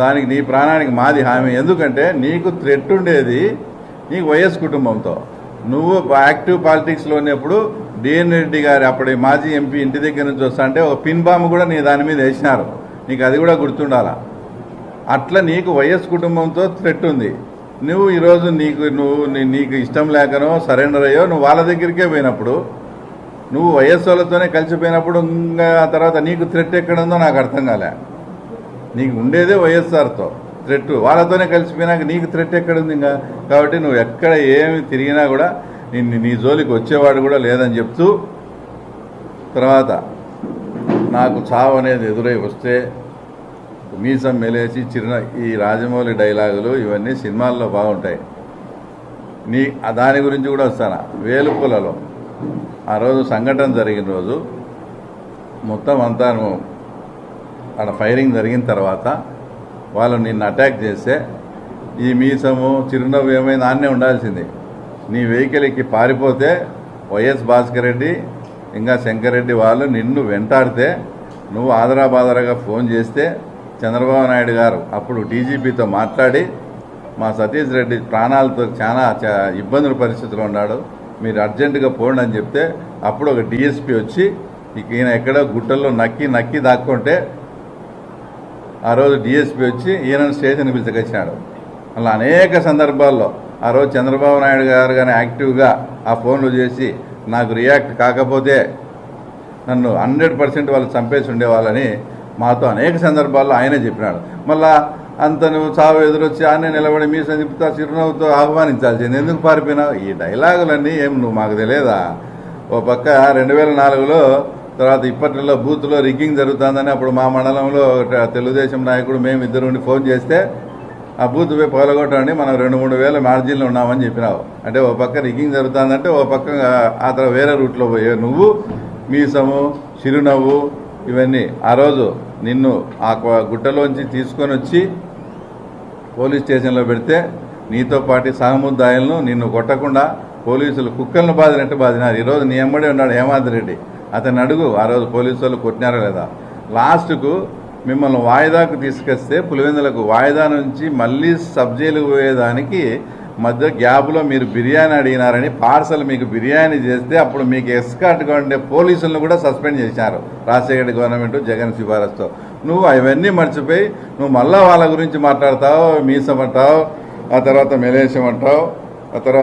దానికి నీ ప్రాణానికి మాది హామీ. ఎందుకంటే నీకు థ్రెట్ ఉండేది నీకు వైఎస్ కుటుంబంతో. నువ్వు యాక్టివ్ పాలిటిక్స్లో ఉన్నప్పుడు డిఎన్ రెడ్డి గారి అప్పటి మాజీ ఎంపీ ఇంటి దగ్గర నుంచి వస్తా అంటే ఒక పిన్ బాంబు కూడా నీ దాని మీద వేసినారు. నీకు అది కూడా గుర్తుండాలా. అట్లా నీకు వైఎస్ కుటుంబంతో థ్రెట్ ఉంది. నువ్వు ఈరోజు నీకు ఇష్టం లేకనో సరెండర్ అయ్యో నువ్వు వాళ్ళ దగ్గరికే పోయినప్పుడు, నువ్వు వైఎస్ వాళ్ళతోనే కలిసిపోయినప్పుడు ఇంకా ఆ తర్వాత నీకు థ్రెట్ ఎక్కడ ఉందో నాకు అర్థం కాలే. నీకు ఉండేదే వైఎస్ఆర్తో థ్రెట్, వాళ్ళతోనే కలిసిపోయినాక నీకు థ్రెట్ ఎక్కడుంది ఇంకా. కాబట్టి నువ్వు ఎక్కడ ఏమి తిరిగినా కూడా నీ జోలికి వచ్చేవాడు కూడా లేదని చెప్తూ, తర్వాత నాకు చావు అనేది ఎదురై వస్తే మీసం మెలేసి ఈ రాజమౌళి డైలాగులు ఇవన్నీ సినిమాల్లో బాగుంటాయి. దాని గురించి కూడా వస్తాను. వేలుపులలో ఆ రోజు సంఘటన జరిగిన రోజు మొత్తం అంతా అక్కడ ఫైరింగ్ జరిగిన తర్వాత వాళ్ళు నిన్ను అటాక్ చేస్తే ఈ మీసము చిరునవ్వు ఏమైనా ఆన్నే ఉండాల్సింది. నీ వెహికల్ ఎక్కి పారిపోతే వైఎస్ భాస్కర్ రెడ్డి ఇంకా శంకర్ రెడ్డి వాళ్ళు నిన్ను వెంటాడితే నువ్వు ఆదరాబాదరాగా ఫోన్ చేస్తే చంద్రబాబు నాయుడు గారు అప్పుడు డీజీపీతో మాట్లాడి మా సతీష్ రెడ్డి ప్రాణాలతో చాలా ఇబ్బందుల పరిస్థితిలో ఉన్నాడు, మీరు అర్జెంటుగా పోండి అని చెప్తే అప్పుడు ఒక డిఎస్పీ వచ్చి ఈయన ఎక్కడో గుట్టల్లో నక్కి దాక్కుంటే ఆ రోజు డిఎస్పీ వచ్చి ఈయనను స్టేషన్కి పిలిచుకొచ్చినాడు. అలా అనేక సందర్భాల్లో ఆ రోజు చంద్రబాబు నాయుడు గారు కానీ యాక్టివ్గా ఆ ఫోన్లు చేసి నాకు రియాక్ట్ కాకపోతే నన్ను 100% వాళ్ళు చంపేసి ఉండేవాళ్ళని మాతో అనేక సందర్భాల్లో ఆయనే చెప్పినాడు. మళ్ళా అంత నువ్వు చావు ఎదురొచ్చి ఆయనే నిలబడి మీ సందిపుతా చిరునవ్వుతో ఆహ్వానించాల్సింది, ఎందుకు పారిపోయినావు? ఈ డైలాగులన్నీ ఏం నువ్వు మాకు తెలియదా? ఓ పక్క 2004లో తర్వాత ఇప్పట్లో బూత్లో రిగ్గింగ్ జరుగుతుందని అప్పుడు మా మండలంలో తెలుగుదేశం నాయకుడు మేమిద్దరు ఉండి ఫోన్ చేస్తే ఆ బూత్ పోయి పగలగొట్టండి మనం 2-3 వేల మార్జిన్లో ఉన్నామని చెప్పినావు. అంటే ఓ పక్క రిగ్గింగ్ జరుగుతుందంటే ఓ పక్క ఆ తర్వాత వేరే రూట్లో పోయే నువ్వు మీసము చిరునవ్వు ఇవన్నీ ఆ రోజు నిన్ను ఆ గుట్టలోంచి తీసుకొని వచ్చి పోలీస్ స్టేషన్లో పెడితే నీతో పాటు సహముద్దాయులను నిన్ను కొట్టకుండా పోలీసులు కుక్కలను బాదినట్టు బాదినారు. ఈరోజు నీ ఎమ్మడే ఉన్నాడు హేమాద్రి రెడ్డి, అతను అడుగు ఆ రోజు పోలీసు వాళ్ళు కొట్టినారా లేదా. లాస్ట్కు మిమ్మల్ని వాయిదాకు తీసుకొస్తే పులివెందులకు వాయిదా నుంచి మళ్ళీ సబ్ జైలుకు పోయేదానికి మధ్య గ్యాప్లో మీరు బిర్యానీ అడిగినారని పార్సల్ మీకు బిర్యానీ చేస్తే అప్పుడు మీకు ఎస్కార్ట్గా ఉండే పోలీసులను కూడా సస్పెండ్ చేశారు రాజశేఖర గవర్నమెంట్ జగన్ సిఫారసుతో. నువ్వు అవన్నీ మర్చిపోయి నువ్వు మళ్ళా వాళ్ళ గురించి మాట్లాడతావు, మీసమంటావు, ఆ తర్వాత మెలేషం అంటావు, ఆ తర్వాత